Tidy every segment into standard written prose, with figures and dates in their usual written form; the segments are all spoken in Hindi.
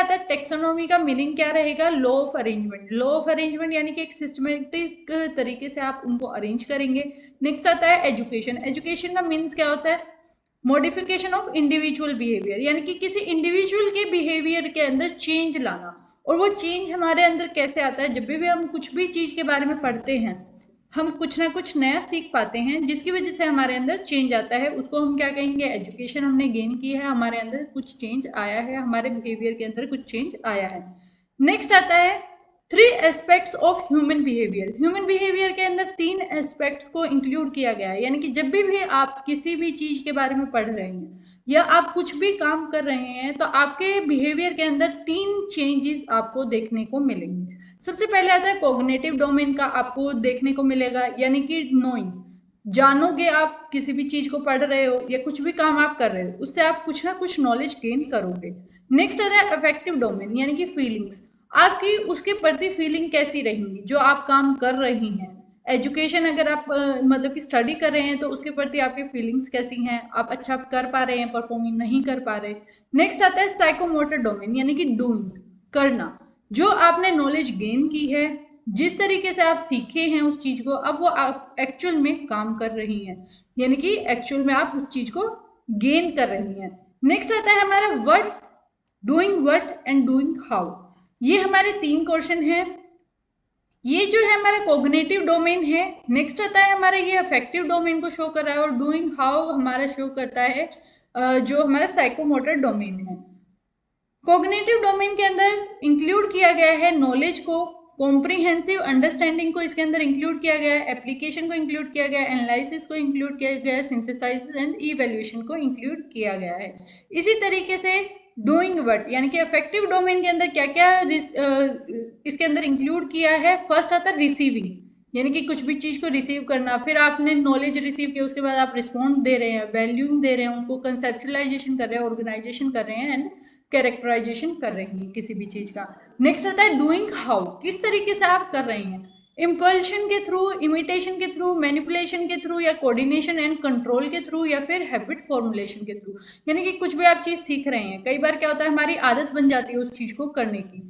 आता है टेक्सोनॉमी का मीनिंग क्या रहेगा, law of arrangement. Law of arrangement यानी कि एक सिस्टमेटिक तरीके से आप उनको अरेंज करेंगे। नेक्स्ट आता है एजुकेशन। एजुकेशन का मीन्स क्या होता है, मॉडिफिकेशन ऑफ इंडिविजुअल बिहेवियर, यानी कि किसी इंडिविजुअल के बिहेवियर के अंदर चेंज लाना। और वो चेंज हमारे अंदर कैसे आता है, जब भी हम कुछ भी चीज के बारे में पढ़ते हैं हम कुछ ना कुछ नया सीख पाते हैं जिसकी वजह से हमारे अंदर चेंज आता है, उसको हम क्या कहेंगे, एजुकेशन। हमने गेन की है, हमारे अंदर कुछ चेंज आया है, हमारे बिहेवियर के अंदर कुछ चेंज आया है। नेक्स्ट आता है 3 aspects of human behaviour. Human behaviour के अंदर 3 एस्पेक्ट्स को इंक्लूड किया गया है, यानी कि जब भी आप किसी भी चीज के बारे में पढ़ रहे हैं या आप कुछ भी काम कर रहे हैं तो आपके बिहेवियर के अंदर 3 चेंजेस आपको देखने को मिलेंगे। सबसे पहले आता है कॉग्निटिव डोमेन का, आपको देखने को मिलेगा, यानी कि नोइंग, जानोगे। आप किसी भी चीज को पढ़ रहे हो या कुछ भी काम आप कर रहे हो उससे आप कुछ ना कुछ नॉलेज गेन करोगे। नेक्स्ट आता है अफेक्टिव डोमेन, यानी कि फीलिंग्स, आपकी उसके प्रति फीलिंग कैसी रहेंगी जो आप काम कर रही हैं। एजुकेशन अगर आप मतलब कि स्टडी कर रहे हैं तो उसके प्रति आपकी फीलिंग्स कैसी हैं, आप अच्छा कर पा रहे हैं, परफॉर्मिंग नहीं कर पा रहे। नेक्स्ट आता है साइकोमोटर डोमेन, यानी कि डूइंग, करना, जो आपने नॉलेज गेन की है, जिस तरीके से आप सीखे हैं उस चीज को, अब वो आप एक्चुअल में काम कर रही हैं, यानी कि एक्चुअल में आप उस चीज को गेन कर रही हैं। नेक्स्ट आता है हमारा what, doing what and doing how. ये हमारे 3 क्वेश्चन हैं। ये जो है हमारा कॉग्निटिव डोमेन है। नेक्स्ट आता है हमारा ये अफेक्टिव डोमेन को शो कर रहा है और डूइंग हाउ हमारा शो करता है जो हमारा साइकोमोटर डोमेन है। कॉग्निटिव डोमेन के अंदर इंक्लूड किया गया है नॉलेज को, कॉम्प्रिहेंसिव अंडरस्टैंडिंग को इसके अंदर इंक्लूड किया गया है, एप्लीकेशन को इंक्लूड किया गया है, एनालिसिस को इंक्लूड किया गया है, सिंथेसाइज एंड इवैल्यूएशन को इंक्लूड किया गया है। इसी तरीके से डूइंग व्हाट, यानी कि अफेक्टिव डोमेन के अंदर क्या क्या इसके अंदर इंक्लूड किया है। फर्स्ट आता है रिसीविंग, यानी कि कुछ भी चीज को रिसीव करना, फिर आपने नॉलेज रिसीव किया उसके बाद आप रिस्पॉन्ड दे रहे हैं, वैल्यूइंग दे रहे हैं, उनको कंसेप्चुलाइजेशन कर रहे हैं, ऑर्गेनाइजेशन कर रहे हैं एंड कैरेक्टराइजेशन कर रही हैं किसी भी चीज का। नेक्स्ट आता है डूइंग हाउ, किस तरीके से आप कर रही हैं, इम्पल्शन के थ्रू, इमिटेशन के थ्रू, मैनिपुलेशन के थ्रू, या कोऑर्डिनेशन एंड कंट्रोल के थ्रू, या फिर हैबिट फॉर्मुलेशन के थ्रू। यानी कि कुछ भी आप चीज सीख रहे हैं, कई बार क्या होता है हमारी आदत बन जाती है उस चीज को करने की,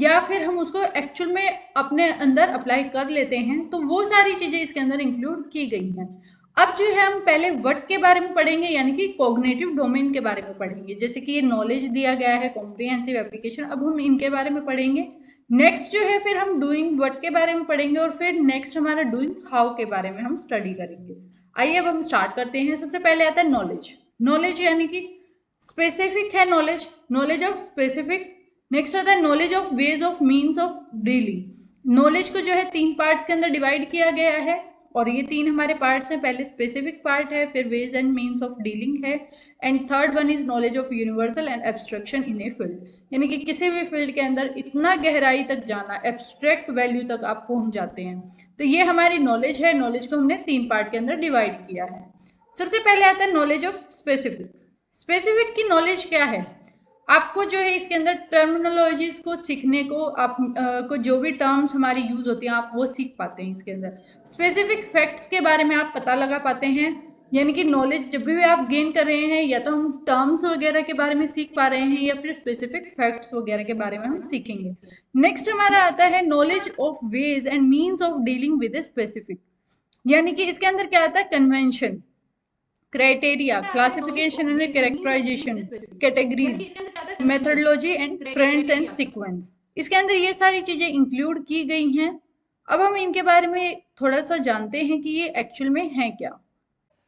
या फिर हम उसको एक्चुअल में अपने अंदर अप्लाई कर लेते हैं, तो वो सारी चीजें इसके अंदर इंक्लूड की गई हैं। अब जो है हम पहले व्हाट के बारे में पढ़ेंगे, यानी कि कॉग्निटिव डोमेन के बारे में पढ़ेंगे, जैसे कि ये नॉलेज दिया गया है, कॉम्प्रिहेंसिव एप्लीकेशन, अब हम इनके बारे में पढ़ेंगे। नेक्स्ट जो है फिर हम डूइंग व्हाट के बारे में पढ़ेंगे और फिर नेक्स्ट हमारा डूइंग हाउ के बारे में हम स्टडी करेंगे। आइए अब हम स्टार्ट करते हैं। सबसे पहले आता है नॉलेज। नॉलेज यानी कि स्पेसिफिक है knowledge, knowledge of specific. Next आता है knowledge of ways of means of dealing. Knowledge को जो है 3 पार्ट्स के अंदर डिवाइड किया गया है और ये 3 हमारे पार्ट्स हैं। पहले स्पेसिफिक पार्ट है, फिर ways and means of dealing है, and third one is knowledge of universal and abstraction in a field, यानी कि किसी भी फील्ड के अंदर इतना गहराई तक जाना, एब्स्ट्रैक्ट वैल्यू तक आप पहुंच जाते हैं। तो ये हमारी नॉलेज है। नॉलेज को हमने 3 पार्ट के अंदर डिवाइड किया है। सबसे पहले आता है नॉलेज ऑफ स्पेसिफिक। स्पेसिफिक की नॉलेज क्या है, आपको जो है इसके अंदर टर्मिनोलॉजीज को सीखने को, आप को जो भी टर्म्स हमारी यूज होती हैं आप वो सीख पाते हैं इसके अंदर। स्पेसिफिक फैक्ट्स के बारे में आप पता लगा पाते हैं, यानी कि नॉलेज जब भी आप गेन कर रहे हैं या तो हम टर्म्स वगैरह के बारे में सीख पा रहे हैं या फिर स्पेसिफिक फैक्ट्स वगैरह के बारे में हम सीखेंगे। नेक्स्ट हमारा आता है knowledge of ways and means of dealing with a specific, यानी कि इसके अंदर क्या आता है, convention, criteria, classification and characterization, categories, methodology and trends and sequence. इसके अंदर ये सारी चीजें इंक्लूड की गई हैं। अब हम इनके बारे में थोड़ा सा जानते हैं कि ये एक्चुअल में है क्या।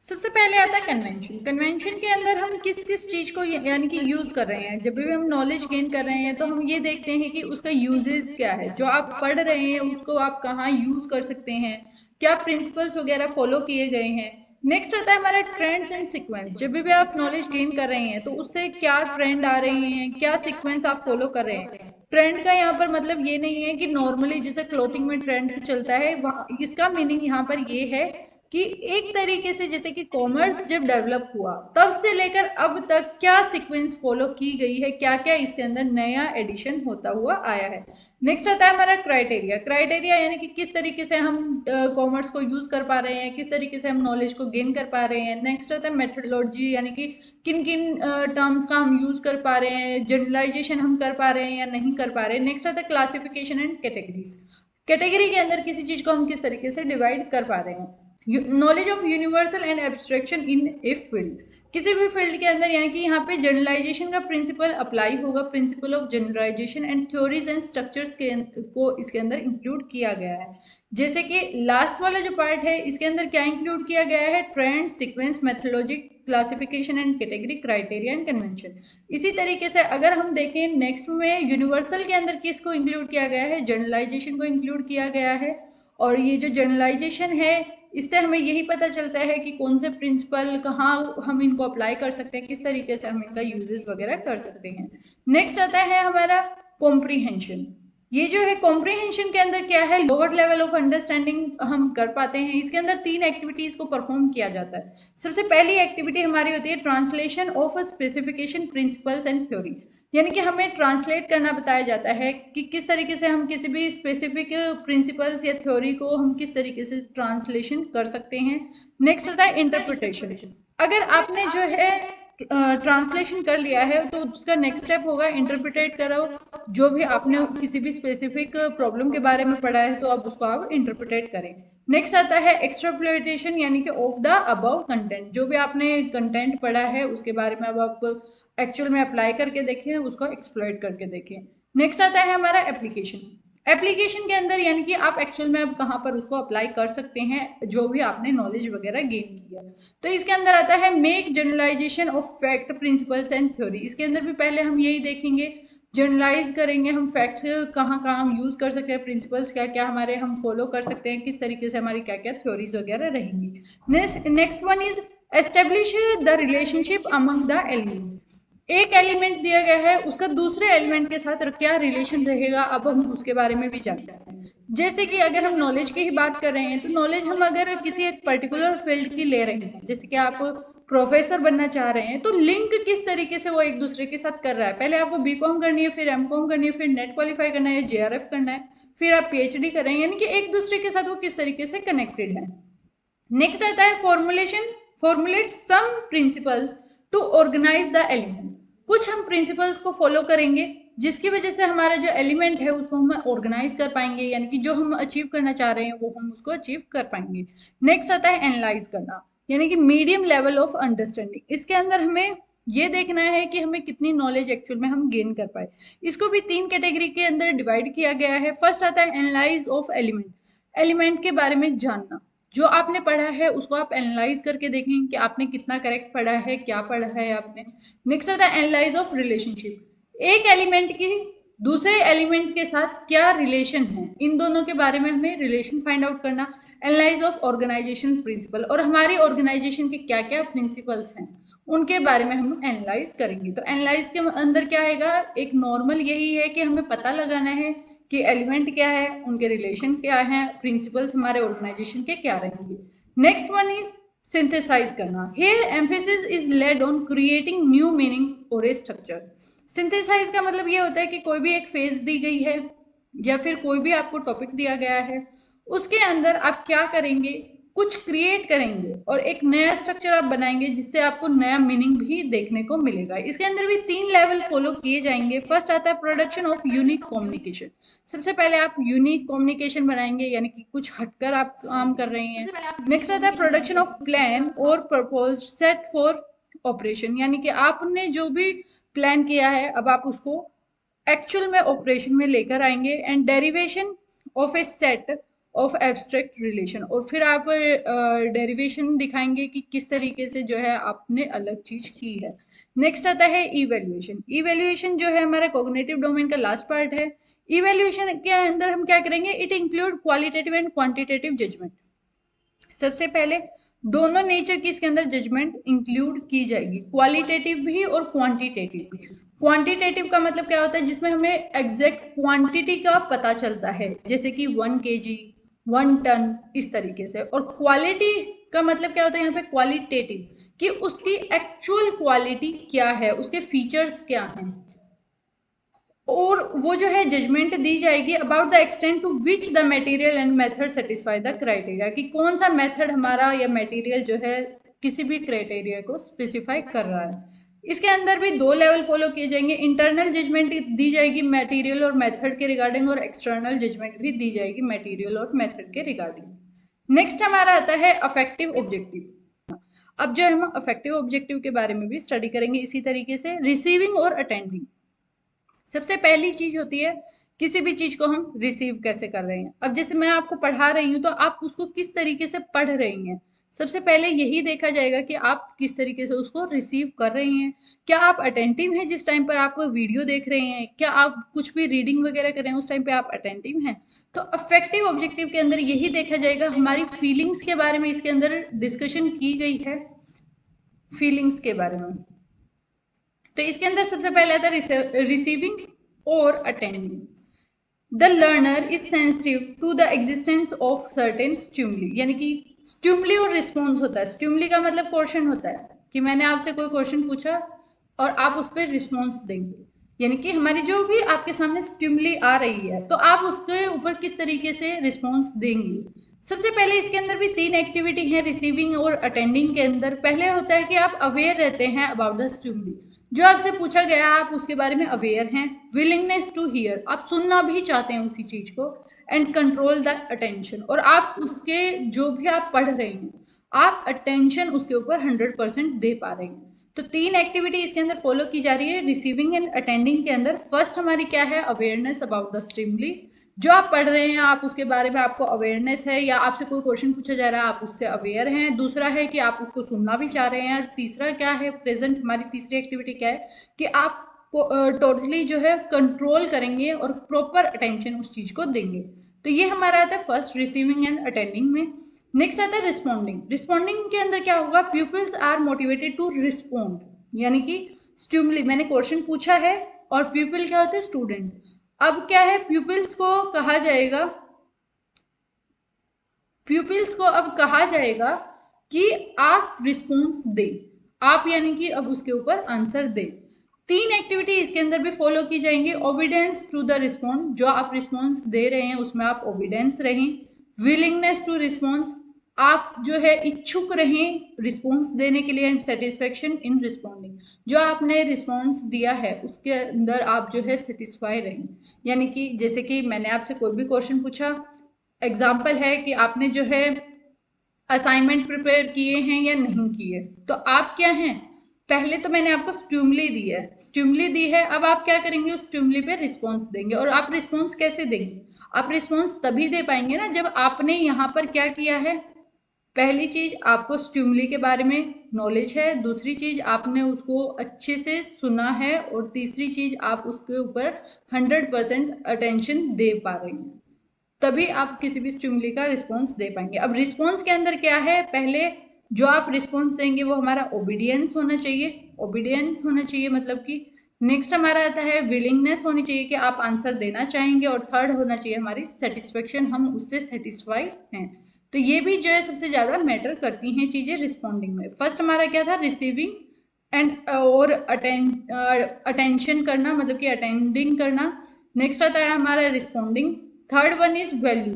सबसे पहले आता है कन्वेंशन। कन्वेंशन के अंदर हम किस किस चीज को यानी कि यूज कर रहे हैं, जब भी हम नॉलेज गेन कर रहे हैं तो हम ये देखते हैं कि उसका यूजेस क्या है, जो आप पढ़ रहे हैं उसको आप कहाँ यूज कर सकते हैं, क्या प्रिंसिपल्स वगैरह फॉलो किए गए हैं। नेक्स्ट आता है हमारा ट्रेंड्स एंड सीक्वेंस। जब भी आप नॉलेज गेन कर रहे हैं तो उससे क्या ट्रेंड आ रहे हैं, क्या सीक्वेंस आप फॉलो कर रहे हैं। ट्रेंड का यहाँ पर मतलब ये नहीं है कि नॉर्मली जैसे क्लोथिंग में ट्रेंड चलता है, इसका मीनिंग यहाँ पर ये है कि एक तरीके से जैसे कि कॉमर्स जब डेवलप हुआ तब से लेकर अब तक क्या सीक्वेंस फॉलो की गई है, क्या क्या इसके अंदर नया एडिशन होता हुआ आया है। नेक्स्ट आता है हमारा क्राइटेरिया। क्राइटेरिया यानी कि किस तरीके से हम कॉमर्स को यूज कर पा रहे हैं, किस तरीके से हम नॉलेज को गेन कर पा रहे हैं। नेक्स्ट आता है मेथोडोलॉजी, यानी कि किन किन टर्म्स का हम यूज कर पा रहे हैं, जनरलाइजेशन हम कर पा रहे हैं या नहीं कर पा रहे हैं। नेक्स्ट आता है क्लासिफिकेशन एंड कैटेगरीज। कैटेगरी के अंदर किसी चीज को हम किस तरीके से डिवाइड कर पा रहे हैं। Knowledge of universal and abstraction in a field, किसी भी फील्ड के अंदर, यानी कि यहाँ पे जनरलाइजेशन का प्रिंसिपल अप्लाई होगा, principle of generalization and theories and structures को इसके अंदर इंक्लूड किया गया है। जैसे कि लास्ट वाला जो पार्ट है इसके अंदर क्या इंक्लूड किया गया है, trend, sequence, methodology, classification and category, criteria and convention. इसी तरीके से अगर हम देखें नेक्स्ट में यूनिवर्सल के अंदर किसको इंक्लूड किया गया है, जनरलाइजेशन को इंक्लूड किया गया है। और ये जो जनरलाइजेशन है इससे हमें यही पता चलता है कि कौन से प्रिंसिपल कहाँ हम इनको अप्लाई कर सकते हैं, किस तरीके से हम इनका यूजेस वगैरह कर सकते हैं। नेक्स्ट आता है हमारा कॉम्प्रीहेंशन। ये जो है कॉम्प्रीहेंशन के अंदर क्या है, लोअर लेवल ऑफ अंडरस्टैंडिंग हम कर पाते हैं। इसके अंदर 3 एक्टिविटीज को परफॉर्म किया जाता है। सबसे पहली एक्टिविटी हमारी होती है translation of a specification, principles and theory, यानी कि हमें ट्रांसलेट करना बताया जाता है कि किस तरीके से हम किसी भी स्पेसिफिक प्रिंसिपल्स या थ्योरी को हम किस तरीके से ट्रांसलेशन कर सकते हैं। नेक्स्ट होता है इंटरप्रिटेशन। अगर आपने जो है ट्रांसलेशन कर लिया है तो उसका नेक्स्ट स्टेप होगा इंटरप्रिटेट करो। जो भी आपने किसी भी स्पेसिफिक प्रॉब्लम के बारे में पढ़ा है तो अब उसको आप इंटरप्रिटेट करें। नेक्स्ट आता है एक्सट्रापोलेशन, यानी कि ऑफ द अबव कंटेंट, जो भी आपने कंटेंट पढ़ा है उसके बारे में अब आप एक्चुअल में अप्लाई करके देखें, उसको एक्सप्लॉइट करके देखें। नेक्स्ट आता है हमारा एप्लीकेशन। एप्लीकेशन के अंदर यानी कि आप एक्चुअल में अब कहाँ पर उसको अप्लाई कर सकते हैं जो भी आपने नॉलेज वगैरह गेन किया। तो इसके अंदर आता है make generalization of fact, principles and theory. इसके अंदर भी पहले हम यही देखेंगे, जनरलाइज करेंगे हम फैक्ट्स कहाँ कहाँ हम यूज कर सकते हैं, प्रिंसिपल्स क्या क्या हमारे हम फॉलो कर सकते हैं, किस तरीके से हमारी क्या क्या थ्योरीज वगैरह रहेंगी। Next one is establish the relationship among the elements. एक एलिमेंट दिया गया है उसका दूसरे एलिमेंट के साथ क्या रिलेशन रहेगा, अब हम उसके बारे में भी जानते हैं। जैसे कि अगर हम नॉलेज की ही बात कर रहे हैं तो नॉलेज हम अगर किसी एक पर्टिकुलर फील्ड की ले रहे हैं, जैसे कि आप प्रोफेसर बनना चाह रहे हैं, तो लिंक किस तरीके से वो एक दूसरे के साथ कर रहा है। पहले आपको बीकॉम करनी है, फिर एमकॉम करनी है, फिर नेट क्वालिफाई करना है, जेआरएफ करना है, फिर आप पीएचडी कर रहे हैं, यानी कि एक दूसरे के साथ वो किस तरीके से कनेक्टेड है। नेक्स्ट आता है formulate some principles to organize the element. कुछ हम प्रिंसिपल्स को फॉलो करेंगे जिसकी वजह से हमारा जो एलिमेंट है उसको हम ऑर्गेनाइज कर पाएंगे, यानी कि जो हम अचीव करना चाह रहे हैं वो हम उसको अचीव कर पाएंगे। नेक्स्ट आता है एनालाइज करना, यानी कि मीडियम लेवल ऑफ अंडरस्टैंडिंग। इसके अंदर हमें ये देखना है कि हमें कितनी नॉलेज एक्चुअल में हम गेन कर पाए। इसको भी 3 कैटेगरी के अंदर डिवाइड किया गया है। फर्स्ट आता है एनालाइज ऑफ एलिमेंट, एलिमेंट के बारे में जानना। जो आपने पढ़ा है उसको आप एनालाइज करके देखें कि आपने कितना करेक्ट पढ़ा है, क्या पढ़ा है आपने। नेक्स्ट आता है एनालाइज ऑफ रिलेशनशिप, एक एलिमेंट की दूसरे एलिमेंट के साथ क्या रिलेशन है, इन दोनों के बारे में हमें रिलेशन फाइंड आउट करना। एनालाइज ऑफ ऑर्गेनाइजेशन प्रिंसिपल, और हमारी ऑर्गेनाइजेशन के क्या क्या प्रिंसिपल्स हैं उनके बारे में हम एनालाइज करेंगे। तो एनालाइज के अंदर क्या आएगा, एक नॉर्मल यही है कि हमें पता लगाना है कि एलिमेंट क्या है, उनके रिलेशन क्या है, प्रिंसिपल्स हमारे ऑर्गेनाइजेशन के क्या रहेंगे। नेक्स्ट वन इज सिंथेसाइज करना। Here emphasis is laid on creating new meaning और ए स्ट्रक्चर। सिंथेसाइज का मतलब ये होता है कि कोई भी एक फेज दी गई है या फिर कोई भी आपको टॉपिक दिया गया है, उसके अंदर आप क्या करेंगे, कुछ क्रिएट करेंगे और एक नया स्ट्रक्चर आप बनाएंगे जिससे आपको नया मीनिंग भी देखने को मिलेगा। इसके अंदर भी 3 लेवल फॉलो किए जाएंगे। फर्स्ट आता है प्रोडक्शन ऑफ यूनिक कम्युनिकेशन। सबसे पहले आप यूनिक कम्युनिकेशन बनाएंगे, यानी कि कुछ हटकर आप काम कर रहे हैं। नेक्स्ट आता है प्रोडक्शन ऑफ प्लान और प्रपोज्ड सेट फॉर ऑपरेशन, यानी कि आपने जो भी प्लान किया है अब आप उसको एक्चुअल में ऑपरेशन में लेकर आएंगे। And derivation of A set of abstract relation, और फिर आप डेरिवेशन दिखाएंगे कि किस तरीके से जो है आपने अलग चीज की है। नेक्स्ट आता है इवेल्युएशन। इवेल्युएशन जो है हमारा कॉग्निटिव डोमेन का लास्ट पार्ट है। इवेल्युएशन के अंदर हम क्या करेंगे, it include qualitative and quantitative judgment. सबसे पहले दोनों नेचर की इसके अंदर जजमेंट इंक्लूड की जाएगी, क्वालिटेटिव भी और क्वांटिटेटिव भी। क्वांटिटेटिव का मतलब क्या होता है, जिसमें हमें एग्जैक्ट क्वांटिटी का पता चलता है, जैसे कि 1 kg 1 टन इस तरीके से। और क्वालिटी का मतलब क्या होता है यहाँ पे क्वालिटेटिव, कि उसकी एक्चुअल क्वालिटी क्या है, उसके फीचर्स क्या हैं, और वो जो है जजमेंट दी जाएगी about the extent to which the material and method satisfy the criteria, कि कौन सा मेथड हमारा या मटेरियल जो है किसी भी क्राइटेरिया को स्पेसिफाई कर रहा है। इसके अंदर भी दो लेवल फॉलो किए जाएंगे, इंटरनल जजमेंट दी जाएगी मटेरियल और मेथड के रिगार्डिंग, और एक्सटर्नल जजमेंट भी दी जाएगी मटेरियल और मेथड के रिगार्डिंग। नेक्स्ट हमारा आता है अफेक्टिव ऑब्जेक्टिव। अब जो हम अफेक्टिव ऑब्जेक्टिव के बारे में भी स्टडी करेंगे इसी तरीके से। रिसीविंग और अटेंडिंग, सबसे पहली चीज होती है किसी भी चीज को हम रिसीव कैसे कर रहे हैं। अब जैसे मैं आपको पढ़ा रही हूँ तो आप उसको किस तरीके से पढ़ रही हैं, सबसे पहले यही देखा जाएगा कि आप किस तरीके से उसको रिसीव कर रही हैं। क्या आप अटेंटिव हैं जिस टाइम पर आप वीडियो देख रहे हैं, क्या आप कुछ भी रीडिंग वगैरह कर रहे हैं उस टाइम पे आप अटेंटिव हैं। तो अफेक्टिव ऑब्जेक्टिव के अंदर यही देखा जाएगा, हमारी फीलिंग्स के बारे में इसके अंदर डिस्कशन की गई है, फीलिंग्स के बारे में। तो इसके अंदर सबसे पहले आता है रिसीविंग और attending. The learner is sensitive to the existence of certain stimuli, यानी कि स्टिमुली और रिस्पॉन्स होता है। स्टिमुली का मतलब क्वेश्चन होता है कि मैंने आपसे कोई क्वेश्चन पूछा और आप उस पर रिस्पॉन्स देंगे, यानी कि हमारी जो भी आपके सामने स्टिमुली आ रही है तो आप उसके ऊपर किस तरीके से रिस्पॉन्स देंगे। सबसे पहले इसके अंदर भी तीन एक्टिविटी है रिसीविंग और अटेंडिंग के अंदर। पहले होता है कि आप अवेयर रहते हैं अबाउट द स्टिमुली, जो आपसे पूछा गया आप उसके बारे में अवेयर हैं। विलिंगनेस टू हियर, आप सुनना भी चाहते हैं उसी चीज को। एंड कंट्रोल द अटेंशन, और आप उसके जो भी आप पढ़ रहे हैं आप अटेंशन उसके ऊपर 100% दे पा रहे हैं। तो तीन एक्टिविटी इसके अंदर फॉलो की जा रही है रिसीविंग एंड अटेंडिंग के अंदर। फर्स्ट हमारी क्या है, अवेयरनेस अबाउट द स्टिमुली, जो आप पढ़ रहे हैं आप उसके बारे में आपको अवेयरनेस है, या आपसे कोई क्वेश्चन पूछा जा रहा है आप उससे अवेयर हैं। दूसरा है कि आप उसको सुनना भी चाह रहे हैं। तीसरा क्या है, प्रेजेंट हमारी तीसरी एक्टिविटी क्या है कि आप टोटली जो है कंट्रोल करेंगे और प्रॉपर अटेंशन उस चीज को देंगे। तो ये हमारा आता है फर्स्ट रिसीविंग एंड अटेंडिंग में। नेक्स्ट आता है रिस्पॉन्डिंग। रिस्पॉन्डिंग के अंदर क्या होगा, peoples are motivated to respond, यानी कि स्टिमुली, मैंने क्वेश्चन पूछा है और पीपल क्या होते हैं, स्टूडेंट। अब क्या है, प्यूपिल्स को कहा जाएगा, प्यूपिल्स को अब कहा जाएगा कि आप रिस्पॉन्स दें, आप यानी कि अब उसके ऊपर आंसर दें। तीन एक्टिविटी इसके अंदर भी फॉलो की जाएंगी। ओबीडेंस टू द रिस्पॉन्स, जो आप रिस्पॉन्स दे रहे हैं उसमें आप ओबीडेंस रहें। विलिंगनेस टू रिस्पॉन्स, आप जो है इच्छुक रहें रिस्पॉन्स देने के लिए। एंड सेटिस्फेक्शन इन रिस्पॉन्डिंग, जो आपने रिस्पॉन्स दिया है उसके अंदर आप जो है सेटिस्फाई रहें, यानी कि जैसे कि मैंने आपसे कोई भी क्वेश्चन पूछा, एग्जाम्पल है कि आपने जो है असाइनमेंट प्रिपेयर किए हैं या नहीं किए, तो आप क्या हैं, पहले तो मैंने आपको स्टिमुली दी है, स्टिमुली दी है, अब आप क्या करेंगे उस स्टिमुली पे रिस्पॉन्स देंगे। और आप रिस्पॉन्स कैसे देंगे, आप रिस्पॉन्स तभी दे पाएंगे ना जब आपने यहाँ पर क्या किया है, पहली चीज आपको स्टिमुली के बारे में नॉलेज है, दूसरी चीज आपने उसको अच्छे से सुना है, और तीसरी चीज आप उसके ऊपर 100% अटेंशन दे पा रहे हैं, तभी आप किसी भी स्टिमुली का रिस्पॉन्स दे पाएंगे। अब रिस्पॉन्स के अंदर क्या है, पहले जो आप रिस्पॉन्स देंगे वो हमारा ओबीडियंस होना चाहिए, ओबीडियंट होना चाहिए मतलब कि। नेक्स्ट हमारा आता है विलिंगनेस होनी चाहिए कि आप आंसर देना चाहेंगे, और थर्ड होना चाहिए हमारी सेटिस्फेक्शन, हम उससे सेटिस्फाई हैं। तो ये भी जो है सबसे ज़्यादा मैटर करती हैं चीज़ें रिस्पॉन्डिंग में। फर्स्ट हमारा क्या था, रिसीविंग एंड और अटेंशन करना, मतलब कि अटेंडिंग करना। नेक्स्ट आता है हमारा responding. Third one is value,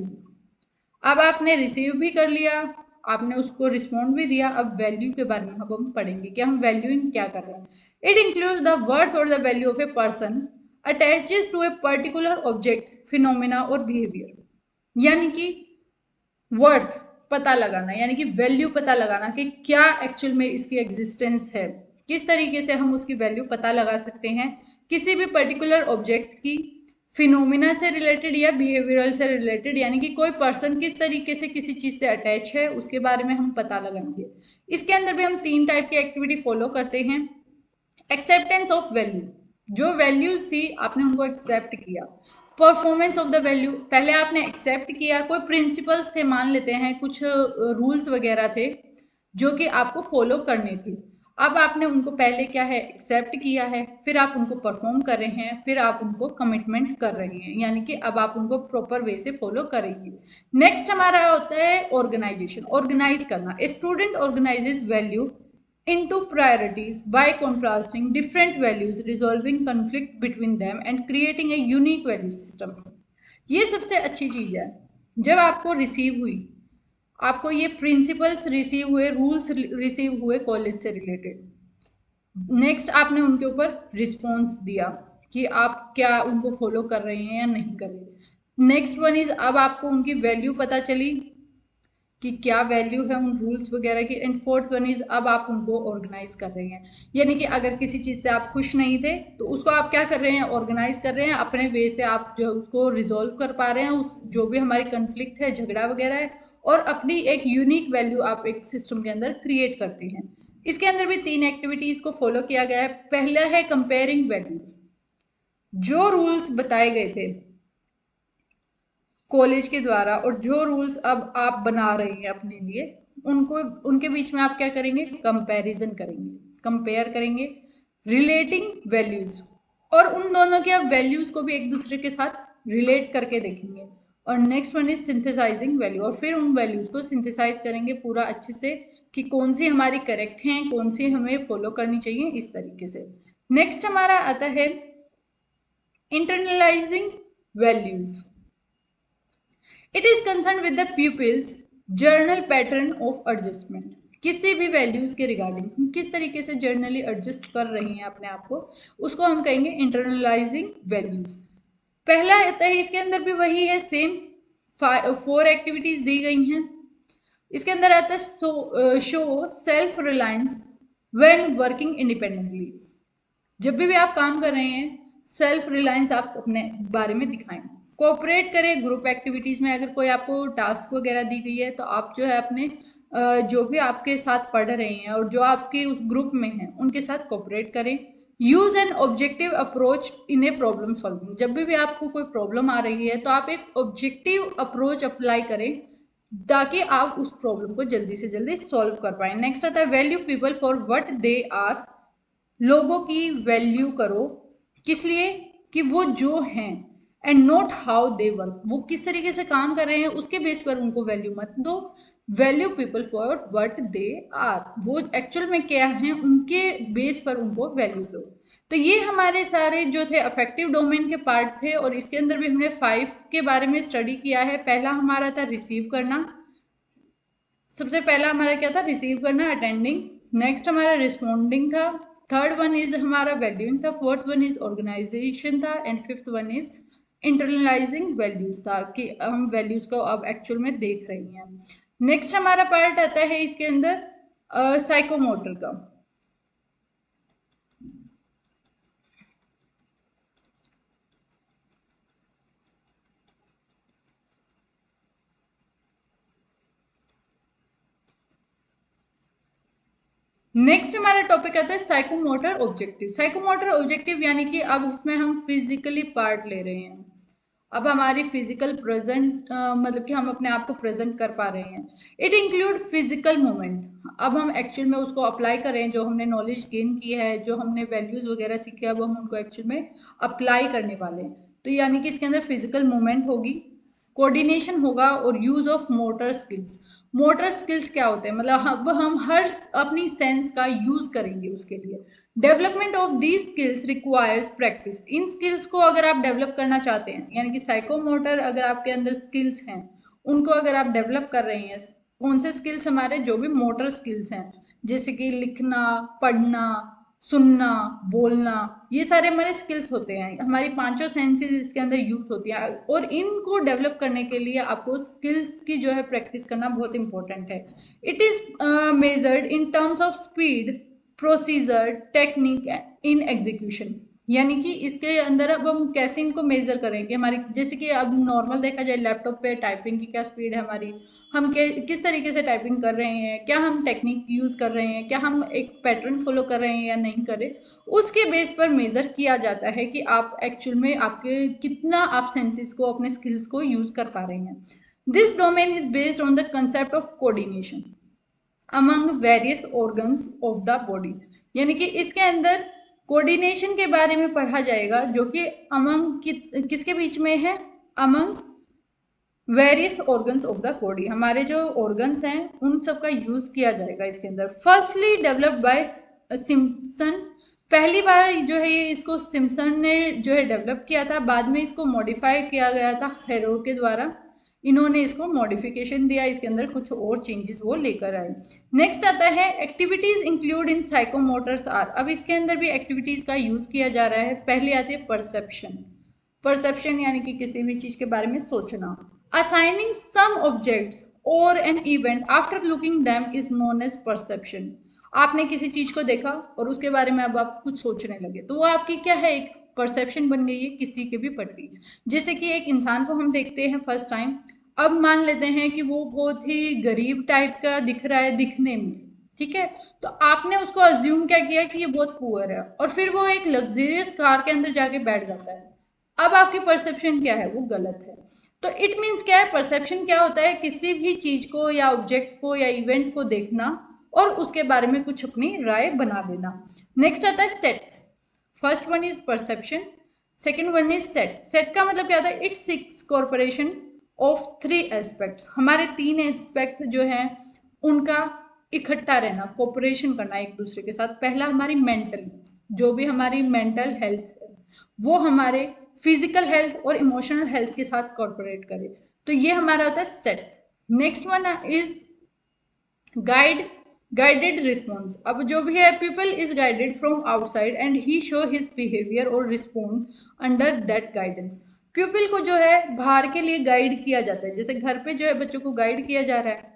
अब आपने रिसीव भी कर लिया, आपने उसको रिस्पॉन्ड भी दिया, अब वैल्यू के बारे में हम पढ़ेंगे कि हम वैल्यूइंग क्या कर रहे हैं। इट इंक्लूड्स द वर्थ और the value of a person attaches to a particular object, phenomena और बिहेवियर, यानी कि वर्थ पता लगाना, यानी कि वैल्यू पता लगाना कि क्या एक्चुअल में इसकी एग्जिस्टेंस है, किस तरीके से हम उसकी वैल्यू पता लगा सकते हैं किसी भी पर्टिकुलर ऑब्जेक्ट की, फिनोमिना से रिलेटेड या बिहेवियरल से रिलेटेड, यानी कि कोई पर्सन किस तरीके से किसी चीज से अटैच है उसके बारे में हम पता लगाएंगे। इसके अंदर भी हम तीन टाइप की एक्टिविटी फॉलो करते हैं। एक्सेप्टेंस ऑफ वैल्यू, जो वैल्यूज थी आपने उनको एक्सेप्ट किया। परफॉर्मेंस ऑफ द वैल्यू, पहले आपने एक्सेप्ट किया, कोई प्रिंसिपल्स थे, मान लेते हैं कुछ रूल्स वगैरह थे जो कि आपको फॉलो करने थे, अब आपने उनको पहले क्या है एक्सेप्ट किया है, फिर आप उनको परफॉर्म कर रहे हैं, फिर आप उनको कमिटमेंट कर रहे हैं, यानी कि अब आप उनको प्रॉपर वे से फॉलो करेंगे। नेक्स्ट हमारा होता है ऑर्गेनाइजेशन, ऑर्गेनाइज करना। A student organises value into priorities by contrasting different values, resolving conflict between them and creating a unique value system। ये सबसे अच्छी चीज है। जब आपको रिसीव हुई, आपको ये प्रिंसिपल्स रिसीव हुए, रूल्स रिसीव हुए कॉलेज से रिलेटेड, नेक्स्ट आपने उनके ऊपर रिस्पॉन्स दिया कि आप क्या उनको फॉलो कर रहे हैं या नहीं कर रहे। नेक्स्ट वन इज अब आपको उनकी वैल्यू पता चली कि क्या वैल्यू है उन रूल्स वगैरह की। एंड फोर्थ वन इज अब आप उनको ऑर्गेनाइज कर रहे हैं, यानी कि अगर किसी चीज़ से आप खुश नहीं थे तो उसको आप क्या कर रहे हैं, ऑर्गेनाइज कर रहे हैं अपने वे से, आप जो उसको रिजोल्व कर पा रहे हैं, उस जो भी हमारी कंफ्लिक्ट है, झगड़ा वगैरह है, और अपनी एक यूनिक वैल्यू आप एक सिस्टम के अंदर क्रिएट करते हैं। इसके अंदर भी 3 एक्टिविटीज को फॉलो किया गया है। पहला है कंपेयरिंग वैल्यू। जो रूल्स बताए गए थे कॉलेज के द्वारा और जो रूल्स अब आप बना रहे हैं अपने लिए, उनको उनके बीच में आप क्या करेंगे, कंपैरिजन करेंगे, कंपेयर करेंगे, रिलेटिंग वैल्यूज, और उन दोनों के आप वैल्यूज को भी एक दूसरे के साथ रिलेट करके देखेंगे। और next one is synthesising value, और फिर उन वैल्यूज को सिंथेसाइज करेंगे पूरा अच्छे से कि कौन सी हमारी करेक्ट हैं, कौन सी हमें फॉलो करनी चाहिए, इस तरीके से। नेक्स्ट हमारा आता है internalizing values. It is concern with the peoples general pattern of adjustment. किसी भी वैल्यूज के रिगार्डिंग हम किस तरीके से जर्नली एडजस्ट कर रहे हैं अपने आप को, उसको हम कहेंगे इंटरनलाइजिंग वैल्यूज। पहला आता है, इसके अंदर भी वही है, सेम 4 एक्टिविटीज दी गई हैं। इसके अंदर आता है show self reliance when working independently. जब भी आप काम कर रहे हैं, सेल्फ रिलायंस आप अपने बारे में दिखाएं। कोऑपरेट करें ग्रुप एक्टिविटीज में। अगर कोई आपको टास्क वगैरह दी गई है तो आप जो है अपने जो भी आपके साथ पढ़ रहे हैं और जो आपके उस ग्रुप में हैं उनके साथ कोऑपरेट करें। Use an objective approach in a problem solving. जब भी आपको कोई प्रॉब्लम आ रही है तो आप एक ऑब्जेक्टिव अप्रोच अप्लाई करें ताकि आप उस प्रॉब्लम को जल्दी से जल्दी सॉल्व कर पाए। नेक्स्ट आता है value people for what they are. लोगों की वैल्यू करो, किस लिए, कि वो जो हैं, and not how they work, वो किस तरीके से काम कर रहे हैं उसके बेस पर उनको वैल्यू मत दो। Value people for what they are, वो एक्चुअल में क्या हैं उनके बेस पर उनको वैल्यू दो। तो ये हमारे सारे जो थे अफेक्टिव डोमेन के पार्ट थे, और इसके अंदर भी हमने 5 के बारे में स्टडी किया है। पहला हमारा था रिसीव करना, सबसे पहला हमारा क्या था, रिसीव करना, अटेंडिंग। नेक्स्ट हमारा रिस्पॉन्डिंग था। थर्ड वन इज हमारा वैल्यूइंग था। फोर्थ वन इज ऑर्गेनाइजेशन था। And fifth one is internalising values था, कि हम वैल्यूज को अब एक्चुअल में देख रही हैं। नेक्स्ट हमारा पार्ट आता है इसके अंदर साइकोमोटर का। नेक्स्ट हमारा टॉपिक आता है साइकोमोटर ऑब्जेक्टिव। साइकोमोटर ऑब्जेक्टिव यानी कि अब इसमें हम फिजिकली पार्ट ले रहे हैं। अब हमारी फिजिकल प्रेजेंट मतलब कि हम अपने आप को प्रेजेंट कर पा रहे हैं। It include physical movement. अब हम एक्चुअल में उसको अप्लाई कर रहे हैं, जो हमने नॉलेज गेन की है, जो हमने वैल्यूज वगैरह सीखे हैं, वो हम उनको एक्चुअल में अप्लाई करने वाले हैं। तो यानी कि इसके अंदर फिजिकल मूवमेंट होगी, कोऑर्डिनेशन होगा, और use of motor skills. Motor skills क्या होते हैं, मतलब हम हर अपनी सेंस का यूज करेंगे उसके लिए। Development of these skills requires practice. In skills को अगर आप डेवलप करना चाहते हैं, यानी कि साइकोमोटर अगर आपके अंदर स्किल्स हैं, उनको अगर आप डेवलप कर रहे हैं, कौन से स्किल्स, हमारे जो भी मोटर स्किल्स हैं, जैसे कि लिखना, पढ़ना, सुनना, बोलना, ये सारे हमारे स्किल्स होते हैं। हमारी 5 सेंसेस इसके अंदर यूज होती हैं, और इनको डेवलप करने के लिए आपको स्किल्स की जो है प्रैक्टिस करना बहुत इंपॉर्टेंट है। It is measured in terms of speed, procedure, technique in execution. यानी कि इसके अंदर अब हम कैसे इनको मेजर करेंगे, हमारी जैसे कि अब नॉर्मल देखा जाए लैपटॉप पे टाइपिंग की क्या स्पीड है हमारी, हम किस तरीके से टाइपिंग कर रहे हैं, क्या हम टेक्निक यूज कर रहे हैं, क्या हम एक पैटर्न फॉलो कर रहे हैं या नहीं कर रहे, उसके बेस पर मेजर किया जाता है कि आप एक्चुअल में आपके कितना आप सेंसेस को, अपने स्किल्स को यूज कर पा रहे हैं। This domain is based on the concept of coordination. Among various organs of the body, यानी कि इसके अंदर कोऑर्डिनेशन के बारे में पढ़ा जाएगा, जो कि अमंग किसके बीच में है, amongst various organs of the body, हमारे जो ऑर्गन्स हैं उन सब का यूज किया जाएगा इसके अंदर। फर्स्टली डेवलप्ड बाय सिम्पसन, पहली बार जो है ये इसको सिम्पसन ने जो है डेवलप किया था, बाद में इसको मॉडिफाई किया गया था हेरो के द्वारा, इन्होंने इसको मॉडिफिकेशन दिया, इसके अंदर कुछ और चेंजेस वो लेकर आए। नेक्स्ट आता है एक्टिविटीज इंक्लूड इन साइकोमोटर्स आर, अब इसके अंदर भी एक्टिविटीज का यूज किया जा रहा है। पहले आती है परसेप्शन, परसेप्शन यानी कि किसी भी चीज के बारे में सोचना। Assigning some objects or an event after looking them is known as perception, आपने किसी चीज को देखा और उसके बारे में अब आप कुछ सोचने लगे, तो वो आपकी क्या है, एक परसेप्शन बन गई है किसी के भी प्रति। जैसे कि एक इंसान को हम देखते हैं फर्स्ट टाइम, अब मान लेते हैं कि वो बहुत ही गरीब टाइप का दिख रहा है दिखने में, ठीक है, तो आपने उसको अज्यूम क्या किया कि ये बहुत पुअर है, और फिर वो एक लग्जरियस कार के अंदर जाके बैठ जाता है, अब आपकी परसेप्शन क्या है, वो गलत है। तो इट मीन्स क्या है, परसेप्शन क्या होता है, किसी भी चीज को या ऑब्जेक्ट को या इवेंट को देखना और उसके बारे में कुछ अपनी राय बना लेना। नेक्स्ट आता है set, first one is perception, second one is set. Set का मतलब क्या होता है, it six corporation of 3 aspects, हमारे 3 एस्पेक्ट जो है उनका इकट्ठा रहना, कोऑपरेशन करना एक दूसरे के साथ। पहला हमारी मेंटल, जो भी हमारी मेंटल हेल्थ है वो हमारे फिजिकल हेल्थ और इमोशनल हेल्थ के साथ कॉर्पोरेट करे, तो ये हमारा होता है set. Next one is guided response, अब जो भी है people is guided from outside and he show his behaviour और respond under that guidance, people को जो है बाहर के लिए गाइड किया जाता है, जैसे घर पे जो है बच्चों को गाइड किया जा रहा है,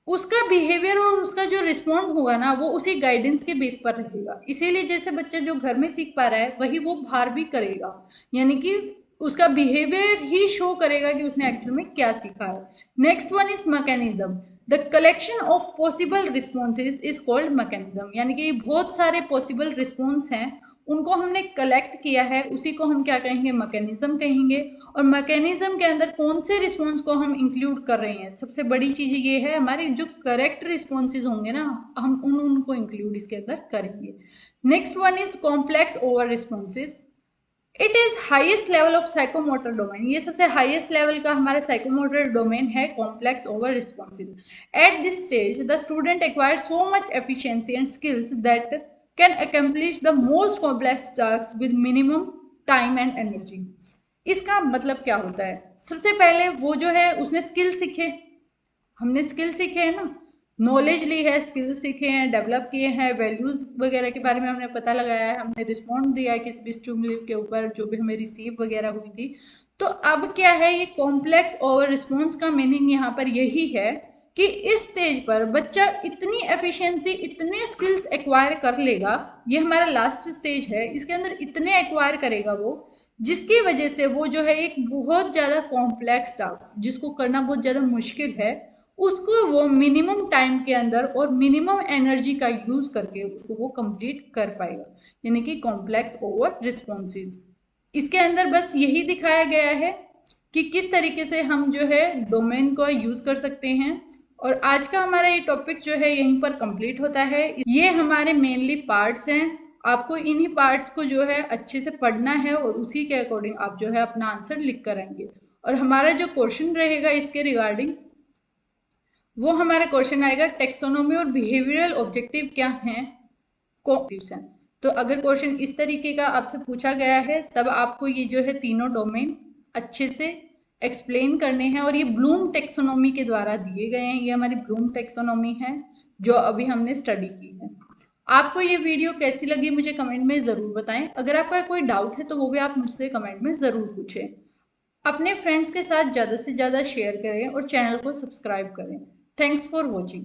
उसका बिहेवियर और उसका जो रिस्पॉन्ड होगा ना वो उसी गाइडेंस के बेस पर रहेगा। इसीलिए जैसे बच्चा जो घर में सीख पा रहा है वही वो बाहर भी करेगा, यानी कि उसका बिहेवियर ही शो करेगा कि उसने एक्चुअल में क्या सीखा है। Next one is mechanism, the collection of possible responses is called mechanism, यानी कि बहुत सारे पॉसिबल रिस्पॉन्स हैं उनको हमने कलेक्ट किया है, उसी को हम क्या कहेंगे, मैकेनिज्म कहेंगे। और मैकेनिज्म के अंदर कौन से रिस्पॉन्स को हम इंक्लूड कर रहे हैं, सबसे बड़ी चीज ये है हमारी जो करेक्ट रिस्पॉन्सेज होंगे ना हम उनको इंक्लूड इसके अंदर करेंगे। Next one is complex over responses, it is highest level of psychomotor domain, ये सबसे हाईएस्ट लेवल का हमारा साइकोमोटर डोमेन है complex over responses. At this stage the student acquire so much efficiency and skills that can accomplish the most complex tasks with minimum time and energy। इसका मतलब क्या होता है, सबसे पहले वो जो है उसने स्किल सीखे, हमने स्किल सीखे हैं ना, नॉलेज ली है, स्किल सीखे हैं, डेवलप किए हैं, वैल्यूज वगैरह के बारे में हमने पता लगाया है, हमने रिस्पॉन्ड दिया है किसी भी स्टिमुली के ऊपर जो भी हमें रिसीव वगैरह हुई थी। तो अब क्या है, ये कॉम्प्लेक्स ओवर रिस्पॉन्स का मीनिंग यहाँ पर यही है कि इस स्टेज पर बच्चा इतनी एफिशिएंसी, इतने स्किल्स एक्वायर कर लेगा, ये हमारा लास्ट स्टेज है, इसके अंदर इतने एक्वायर करेगा वो, जिसकी वजह से वो जो है एक बहुत ज़्यादा कॉम्प्लेक्स टास्क जिसको करना बहुत ज़्यादा मुश्किल है, उसको वो मिनिमम टाइम के अंदर और मिनिमम एनर्जी का यूज करके उसको वो कंप्लीट कर पाएगा, यानी कि कॉम्प्लेक्स ओवर रिस्पॉन्सेज। इसके अंदर बस यही दिखाया गया है कि किस तरीके से हम जो है डोमेन को यूज कर सकते हैं। और आज का हमारा ये टॉपिक जो है यहीं पर कंप्लीट होता है। ये हमारे मेनली पार्ट्स हैं, आपको इन्हीं पार्ट्स को जो है अच्छे से पढ़ना है और उसी के अकॉर्डिंग आप जो है अपना आंसर लिख कर आएंगे। और हमारा जो क्वेश्चन रहेगा इसके रिगार्डिंग, वो हमारा क्वेश्चन आएगा टेक्सोनोमी और बिहेवियरल ऑब्जेक्टिव क्या हैं, कॉम्पिटिशन। तो अगर क्वेश्चन इस तरीके का आपसे पूछा गया है तब आपको ये जो है तीनों डोमेन अच्छे से एक्सप्लेन करने हैं, और ये ब्लूम टेक्सोनोमी के द्वारा दिए गए हैं, ये हमारी ब्लूम टेक्सोनोमी है जो अभी हमने स्टडी की है। आपको ये वीडियो कैसी लगी मुझे कमेंट में ज़रूर बताएं, अगर आपका कोई डाउट है तो वो भी आप मुझसे कमेंट में ज़रूर पूछें। अपने फ्रेंड्स के साथ ज़्यादा से ज़्यादा शेयर करें और चैनल को सब्सक्राइब करें। Thanks for watching.